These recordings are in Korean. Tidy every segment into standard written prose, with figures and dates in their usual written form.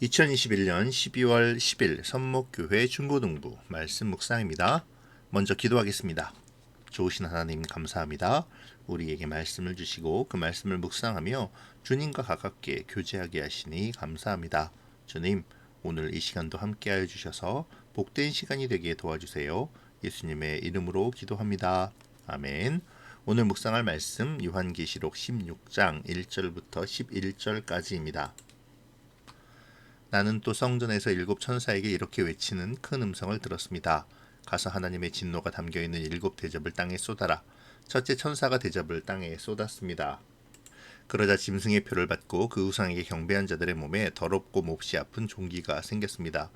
2021년 12월 10일 선목교회 중고등부 말씀 묵상입니다. 먼저 기도하겠습니다. 좋으신 하나님 감사합니다. 우리에게 말씀을 주시고 그 말씀을 묵상하며 주님과 가깝게 교제하게 하시니 감사합니다. 주님, 오늘 이 시간도 함께하여 주셔서 복된 시간이 되게 도와주세요. 예수님의 이름으로 기도합니다. 아멘. 오늘 묵상할 말씀 요한계시록 16장 1절부터 11절까지입니다. 나는 또 성전에서 일곱 천사에게 이렇게 외치는 큰 음성을 들었습니다. 가서 하나님의 진노가 담겨있는 일곱 대접을 땅에 쏟아라. 첫째 천사가 대접을 땅에 쏟았습니다. 그러자 짐승의 표를 받고 그 우상에게 경배한 자들의 몸에 더럽고 몹시 아픈 종기가 생겼습니다.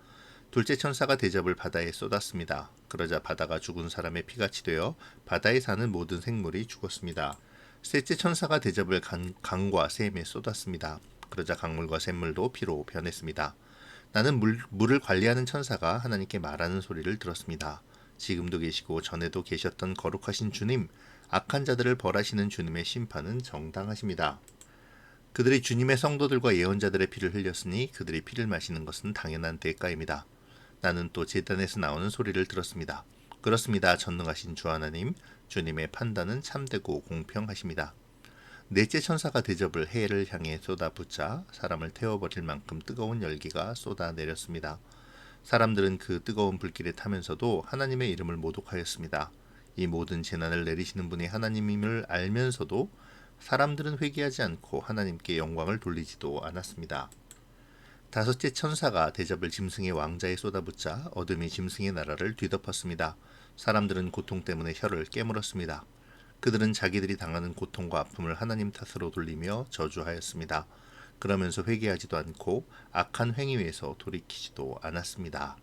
둘째 천사가 대접을 바다에 쏟았습니다. 그러자 바다가 죽은 사람의 피같이 되어 바다에 사는 모든 생물이 죽었습니다. 셋째 천사가 대접을 강과 샘에 쏟았습니다. 그러자 강물과 샘물도 피로 변했습니다. 나는 물을 관리하는 천사가 하나님께 말하는 소리를 들었습니다. 지금도 계시고 전에도 계셨던 거룩하신 주님, 악한 자들을 벌하시는 주님의 심판은 정당하십니다. 그들이 주님의 성도들과 예언자들의 피를 흘렸으니 그들이 피를 마시는 것은 당연한 대가입니다. 나는 또 제단에서 나오는 소리를 들었습니다. 그렇습니다. 전능하신 주 하나님, 주님의 판단은 참되고 공평하십니다. 넷째 천사가 대접을 해를 향해 쏟아붓자 사람을 태워버릴 만큼 뜨거운 열기가 쏟아내렸습니다. 사람들은 그 뜨거운 불길에 타면서도 하나님의 이름을 모독하였습니다. 이 모든 재난을 내리시는 분이 하나님임을 알면서도 사람들은 회개하지 않고 하나님께 영광을 돌리지도 않았습니다. 다섯째 천사가 대접을 짐승의 왕자에 쏟아붓자 어둠이 짐승의 나라를 뒤덮었습니다. 사람들은 고통 때문에 혀를 깨물었습니다. 그들은 자기들이 당하는 고통과 아픔을 하나님 탓으로 돌리며 저주하였습니다. 그러면서 회개하지도 않고 악한 행위에서 돌이키지도 않았습니다.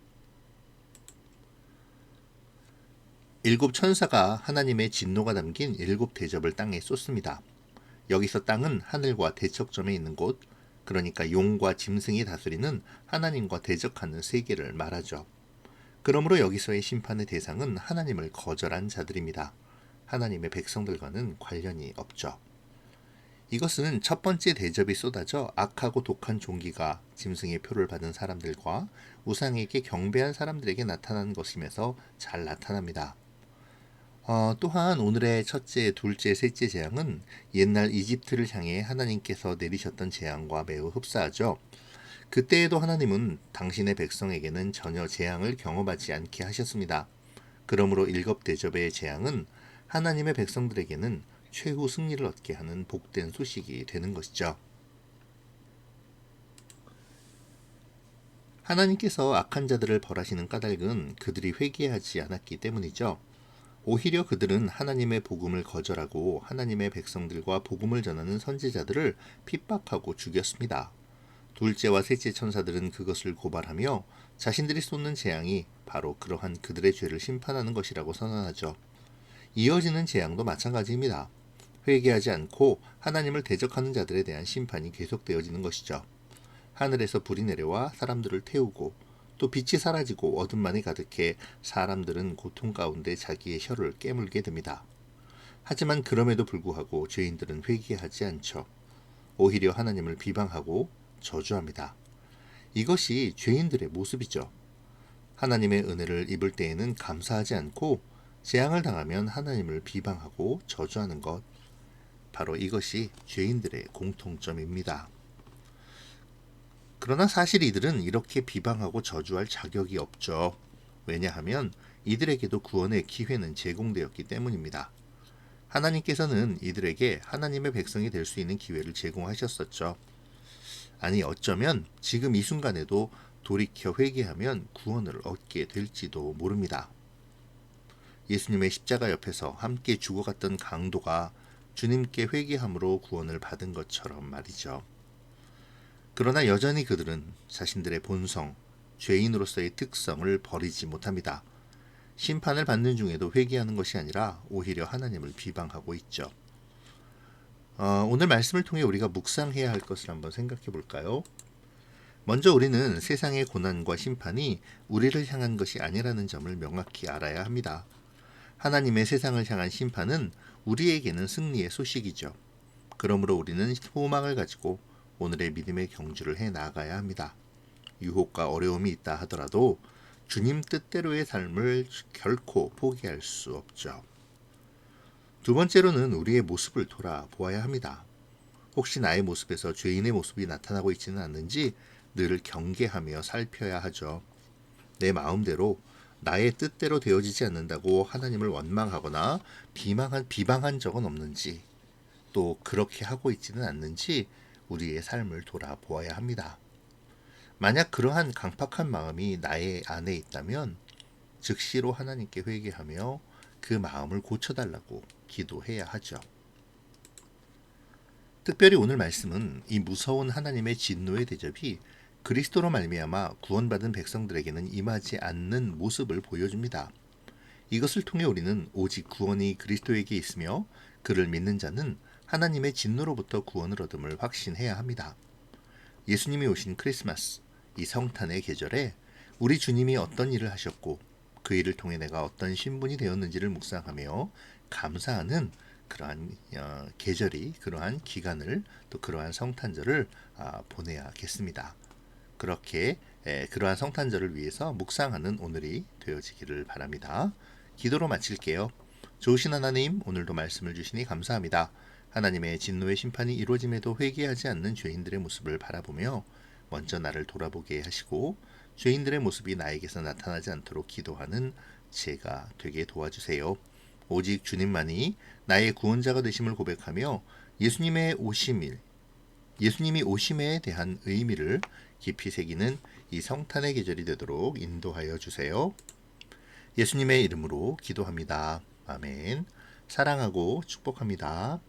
일곱 천사가 하나님의 진노가 담긴 일곱 대접을 땅에 쏟습니다. 여기서 땅은 하늘과 대척점에 있는 곳, 그러니까 용과 짐승이 다스리는 하나님과 대적하는 세계를 말하죠. 그러므로 여기서의 심판의 대상은 하나님을 거절한 자들입니다. 하나님의 백성들과는 관련이 없죠. 이것은 첫 번째 대접이 쏟아져 악하고 독한 종기가 짐승의 표를 받은 사람들과 우상에게 경배한 사람들에게 나타난 것임에서 잘 나타납니다. 또한 오늘의 첫째, 둘째, 셋째 재앙은 옛날 이집트를 향해 하나님께서 내리셨던 재앙과 매우 흡사하죠. 그때에도 하나님은 당신의 백성에게는 전혀 재앙을 경험하지 않게 하셨습니다. 그러므로 일곱 대접의 재앙은 하나님의 백성들에게는 최후 승리를 얻게 하는 복된 소식이 되는 것이죠. 하나님께서 악한 자들을 벌하시는 까닭은 그들이 회개하지 않았기 때문이죠. 오히려 그들은 하나님의 복음을 거절하고 하나님의 백성들과 복음을 전하는 선지자들을 핍박하고 죽였습니다. 둘째와 셋째 천사들은 그것을 고발하며 자신들이 쏟는 재앙이 바로 그러한 그들의 죄를 심판하는 것이라고 선언하죠. 이어지는 재앙도 마찬가지입니다. 회개하지 않고 하나님을 대적하는 자들에 대한 심판이 계속되어지는 것이죠. 하늘에서 불이 내려와 사람들을 태우고 또 빛이 사라지고 어둠만이 가득해 사람들은 고통 가운데 자기의 혀를 깨물게 됩니다. 하지만 그럼에도 불구하고 죄인들은 회개하지 않죠. 오히려 하나님을 비방하고 저주합니다. 이것이 죄인들의 모습이죠. 하나님의 은혜를 입을 때에는 감사하지 않고 재앙을 당하면 하나님을 비방하고 저주하는 것, 바로 이것이 죄인들의 공통점입니다. 그러나 사실 이들은 이렇게 비방하고 저주할 자격이 없죠. 왜냐하면 이들에게도 구원의 기회는 제공되었기 때문입니다. 하나님께서는 이들에게 하나님의 백성이 될 수 있는 기회를 제공하셨었죠. 아니 어쩌면 지금 이 순간에도 돌이켜 회개하면 구원을 얻게 될지도 모릅니다. 예수님의 십자가 옆에서 함께 죽어갔던 강도가 주님께 회개함으로 구원을 받은 것처럼 말이죠. 그러나 여전히 그들은 자신들의 본성, 죄인으로서의 특성을 버리지 못합니다. 심판을 받는 중에도 회개하는 것이 아니라 오히려 하나님을 비방하고 있죠. 오늘 말씀을 통해 우리가 묵상해야 할 것을 한번 생각해 볼까요? 먼저 우리는 세상의 고난과 심판이 우리를 향한 것이 아니라는 점을 명확히 알아야 합니다. 하나님의 세상을 향한 심판은 우리에게는 승리의 소식이죠. 그러므로 우리는 소망을 가지고 오늘의 믿음의 경주를 해 나가야 합니다. 유혹과 어려움이 있다 하더라도 주님 뜻대로의 삶을 결코 포기할 수 없죠. 두 번째로는 우리의 모습을 돌아보아야 합니다. 혹시 나의 모습에서 죄인의 모습이 나타나고 있지는 않는지 늘 경계하며 살펴야 하죠. 내 마음대로 나의 뜻대로 되어지지 않는다고 하나님을 원망하거나 비방한 적은 없는지, 또 그렇게 하고 있지는 않는지 우리의 삶을 돌아보아야 합니다. 만약 그러한 강팍한 마음이 나의 안에 있다면 즉시로 하나님께 회개하며 그 마음을 고쳐달라고 기도해야 하죠. 특별히 오늘 말씀은 이 무서운 하나님의 진노의 대접이 그리스도로 말미암아 구원받은 백성들에게는 임하지 않는 모습을 보여줍니다. 이것을 통해 우리는 오직 구원이 그리스도에게 있으며 그를 믿는 자는 하나님의 진노로부터 구원을 얻음을 확신해야 합니다. 예수님이 오신 크리스마스, 이 성탄의 계절에 우리 주님이 어떤 일을 하셨고 그 일을 통해 내가 어떤 신분이 되었는지를 묵상하며 감사하는 그러한 계절이, 그러한 기간을, 또 그러한 성탄절을 보내야겠습니다. 그렇게 그러한 성탄절을 위해서 묵상하는 오늘이 되어지기를 바랍니다. 기도로 마칠게요. 좋으신 하나님, 오늘도 말씀을 주시니 감사합니다. 하나님의 진노의 심판이 이루어짐에도 회개하지 않는 죄인들의 모습을 바라보며 먼저 나를 돌아보게 하시고 죄인들의 모습이 나에게서 나타나지 않도록 기도하는 제가 되게 도와주세요. 오직 주님만이 나의 구원자가 되심을 고백하며 예수님이 오심에 대한 의미를 깊이 새기는 이 성탄의 계절이 되도록 인도하여 주세요. 예수님의 이름으로 기도합니다. 아멘. 사랑하고 축복합니다.